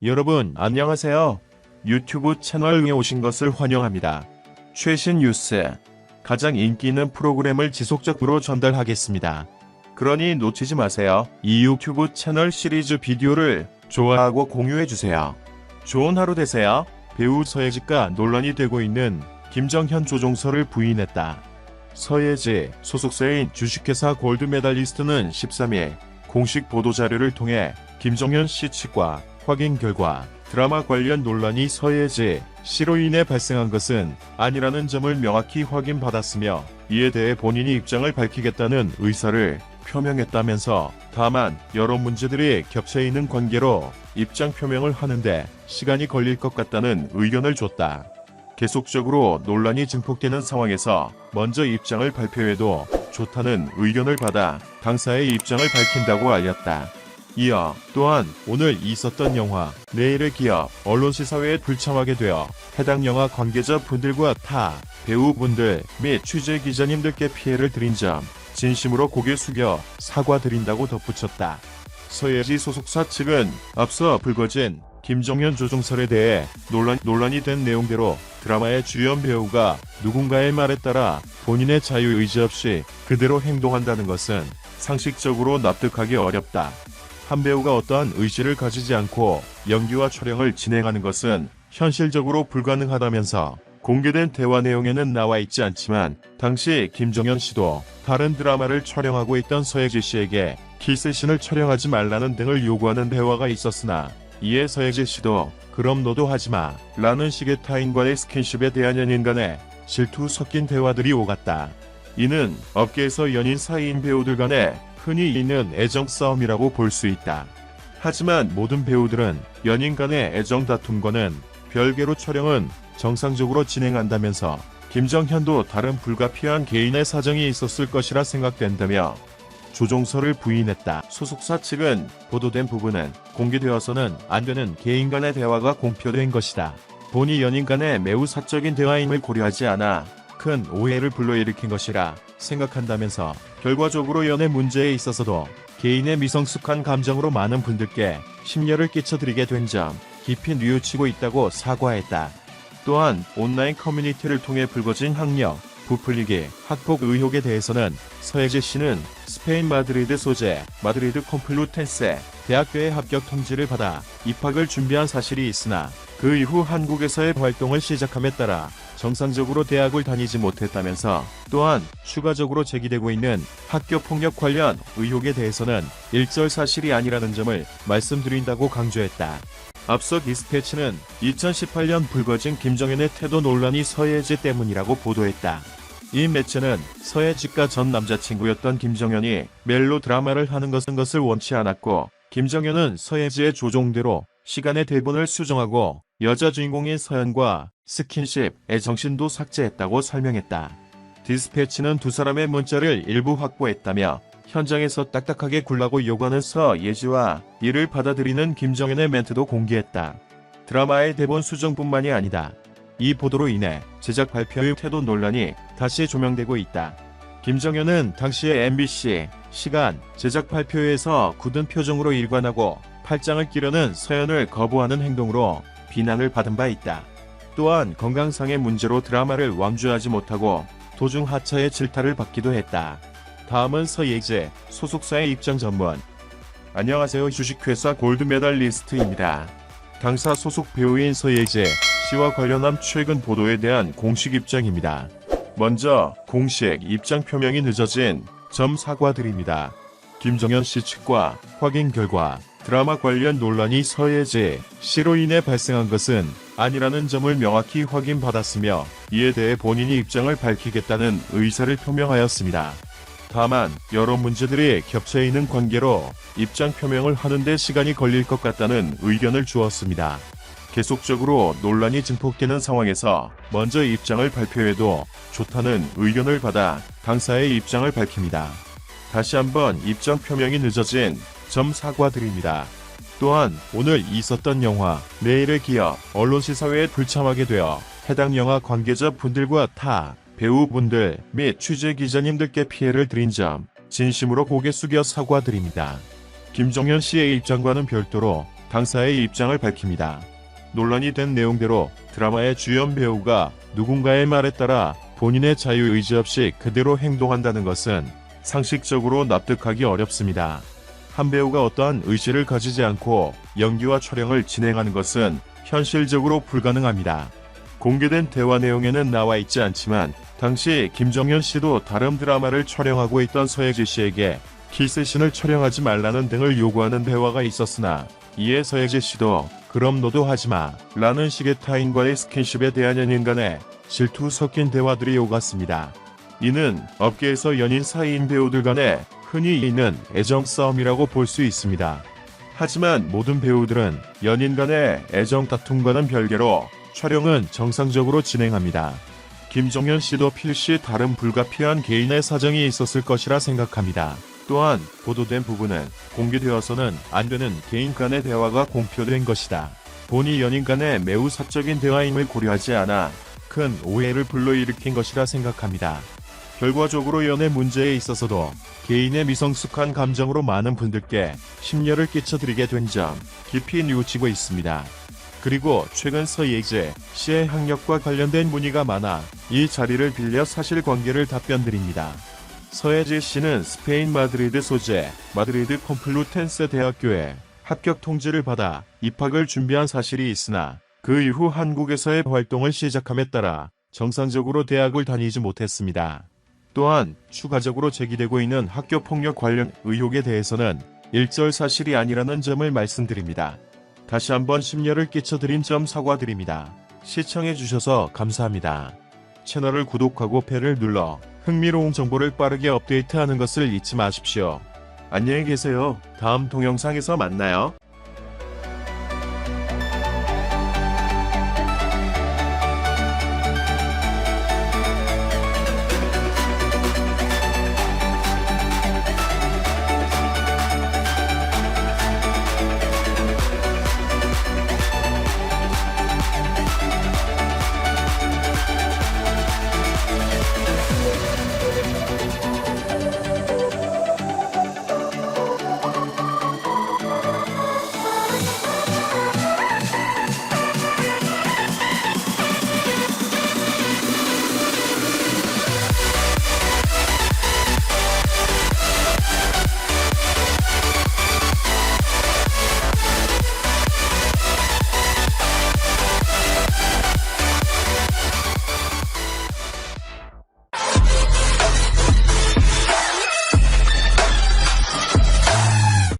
여러분 안녕하세요. 유튜브 채널에 오신 것을 환영합니다. 최신 뉴스, 가장 인기 있는 프로그램을 지속적으로 전달하겠습니다. 그러니 놓치지 마세요. 이 유튜브 채널 시리즈 비디오를 좋아하고 공유해주세요. 좋은 하루 되세요. 배우 서예지가 논란이 되고 있는 김정현 조종서를 부인했다. 서예지 소속사인 주식회사 골드메달리스트는 13일 공식 보도자료를 통해 김정현 씨 측과 확인 결과 드라마 관련 논란이 서예지 씨로 인해 발생한 것은 아니라는 점을 명확히 확인받았으며 이에 대해 본인이 입장을 밝히겠다는 의사를 표명했다면서 다만 여러 문제들이 겹쳐 있는 관계로 입장 표명을 하는데 시간이 걸릴 것 같다는 의견을 줬다. 계속적으로 논란이 증폭되는 상황에서 먼저 입장을 발표해도 좋다는 의견을 받아 당사의 입장을 밝힌다고 알렸다. 이어 또한 오늘 있었던 영화 내일의 기업 언론시사회에 불참하게 되어 해당 영화 관계자 분들과 타 배우분들 및 취재 기자님들께 피해를 드린 점 진심으로 고개 숙여 사과드린다고 덧붙였다. 서예지 소속사 측은 앞서 불거진 김정현 조종설에 대해 논란이 된 내용대로 드라마의 주연 배우가 누군가의 말에 따라 본인의 자유의지 없이 그대로 행동한다는 것은 상식적으로 납득하기 어렵다. 한 배우가 어떠한 의지를 가지지 않고 연기와 촬영을 진행하는 것은 현실적으로 불가능하다면서 공개된 대화 내용에는 나와 있지 않지만 당시 김정현 씨도 다른 드라마를 촬영하고 있던 서예지 씨에게 키스신을 촬영하지 말라는 등을 요구하는 대화가 있었으나 이에 서예지 씨도 그럼 너도 하지마 라는 식의 타인과의 스킨십에 대한 연인 간의 질투 섞인 대화들이 오갔다. 이는 업계에서 연인 사이인 배우들 간에 흔히 있는 애정 싸움이라고 볼 수 있다. 하지만 모든 배우들은 연인 간의 애정 다툼과는 별개로 촬영은 정상적으로 진행한다면서 김정현도 다른 불가피한 개인의 사정이 있었을 것이라 생각된다며 조종설을 부인했다. 소속사 측은 보도된 부분은 공개되어서는 안 되는 개인 간의 대화가 공표된 것이다. 본의 연인 간의 매우 사적인 대화임을 고려하지 않아 큰 오해를 불러일으킨 것이라 생각한다면서 결과적으로 연애 문제에 있어서도 개인의 미성숙한 감정으로 많은 분들께 심려를 끼쳐드리게 된 점 깊이 뉘우치고 있다고 사과했다. 또한 온라인 커뮤니티를 통해 불거진 학력, 부풀리기, 학폭 의혹에 대해서는 서예지 씨는 스페인 마드리드 소재 마드리드 컴플루텐세 대학교에 합격 통지를 받아 입학을 준비한 사실이 있으나 그 이후 한국에서의 활동을 시작함에 따라 정상적으로 대학을 다니지 못했다면서 또한 추가적으로 제기되고 있는 학교폭력 관련 의혹에 대해서는 일절 사실이 아니라는 점을 말씀드린다고 강조했다. 앞서 디스패치는 2018년 불거진 김정현의 태도 논란이 서예지 때문이라고 보도했다. 이 매체는 서예지가 전 남자친구였던 김정현이 멜로 드라마를 하는 것을 원치 않았고 김정현은 서예지의 조종대로 시간의 대본을 수정하고 여자 주인공인 서연과 스킨십, 애정신도 삭제했다고 설명했다. 디스패치는 두 사람의 문자를 일부 확보했다며 현장에서 딱딱하게 굴라고 요구하는 서예지와 이를 받아들이는 김정현의 멘트도 공개했다. 드라마의 대본 수정뿐만이 아니다. 이 보도로 인해 제작 발표의 태도 논란이 다시 조명되고 있다. 김정현은 당시에 MBC 시간 제작 발표회에서 굳은 표정으로 일관하고 팔짱을 끼려는 서연을 거부하는 행동으로 비난을 받은 바 있다. 또한 건강상의 문제로 드라마를 완주하지 못하고 도중 하차의 질타를 받기도 했다. 다음은 서예지 소속사의 입장 전문. 안녕하세요. 주식회사 골드메달리스트입니다. 당사 소속 배우인 서예지 씨와 관련한 최근 보도에 대한 공식 입장입니다. 먼저 공식 입장 표명이 늦어진 점 사과드립니다. 김정현 씨 측과 확인 결과 드라마 관련 논란이 서예지 씨로 인해 발생한 것은 아니라는 점을 명확히 확인받았으며 이에 대해 본인이 입장을 밝히겠다는 의사를 표명하였습니다. 다만 여러 문제들이 겹쳐 있는 관계로 입장 표명을 하는데 시간이 걸릴 것 같다는 의견을 주었습니다. 계속적으로 논란이 증폭되는 상황에서 먼저 입장을 발표해도 좋다는 의견을 받아 당사의 입장을 밝힙니다. 다시 한번 입장 표명이 늦어진 점 사과드립니다. 또한 오늘 있었던 영화 내일의 기업 언론시사회에 불참하게 되어 해당 영화 관계자 분들과 타 배우분들 및 취재 기자님들께 피해를 드린 점 진심으로 고개 숙여 사과드립니다. 김정현 씨의 입장과는 별도로 당사의 입장을 밝힙니다. 논란이 된 내용대로 드라마의 주연 배우가 누군가의 말에 따라 본인의 자유의지 없이 그대로 행동한다는 것은 상식적으로 납득하기 어렵습니다. 한 배우가 어떠한 의지를 가지지 않고 연기와 촬영을 진행하는 것은 현실적으로 불가능합니다. 공개된 대화 내용에는 나와 있지 않지만 당시 김정현 씨도 다른 드라마를 촬영하고 있던 서예지 씨에게 키스신을 촬영하지 말라는 등을 요구하는 대화가 있었으나 이에 서예지 씨도 그럼 너도 하지마 라는 식의 타인과의 스킨십에 대한 연인 간의 질투 섞인 대화들이 오갔습니다. 이는 업계에서 연인 사이인 배우들 간에 흔히 있는 애정 싸움이라고 볼 수 있습니다. 하지만 모든 배우들은 연인 간의 애정 다툼과는 별개로 촬영은 정상적으로 진행합니다. 김정현 씨도 필시 다른 불가피한 개인의 사정이 있었을 것이라 생각합니다. 또한 보도된 부분은 공개되어서는 안 되는 개인 간의 대화가 공표된 것이다. 본이 연인 간의 매우 사적인 대화임을 고려하지 않아 큰 오해를 불러일으킨 것이라 생각합니다. 결과적으로 연애 문제에 있어서도 개인의 미성숙한 감정으로 많은 분들께 심려를 끼쳐드리게 된 점 깊이 뉘우치고 있습니다. 그리고 최근 서예지 씨의 학력과 관련된 문의가 많아 이 자리를 빌려 사실관계를 답변드립니다. 서예지 씨는 스페인 마드리드 소재 마드리드 컴플루텐세 대학교에 합격 통지를 받아 입학을 준비한 사실이 있으나 그 이후 한국에서의 활동을 시작함에 따라 정상적으로 대학을 다니지 못했습니다. 또한 추가적으로 제기되고 있는 학교폭력 관련 의혹에 대해서는 일절 사실이 아니라는 점을 말씀드립니다. 다시 한번 심려를 끼쳐드린 점 사과드립니다. 시청해주셔서 감사합니다. 채널을 구독하고 벨을 눌러 흥미로운 정보를 빠르게 업데이트하는 것을 잊지 마십시오. 안녕히 계세요. 다음 동영상에서 만나요.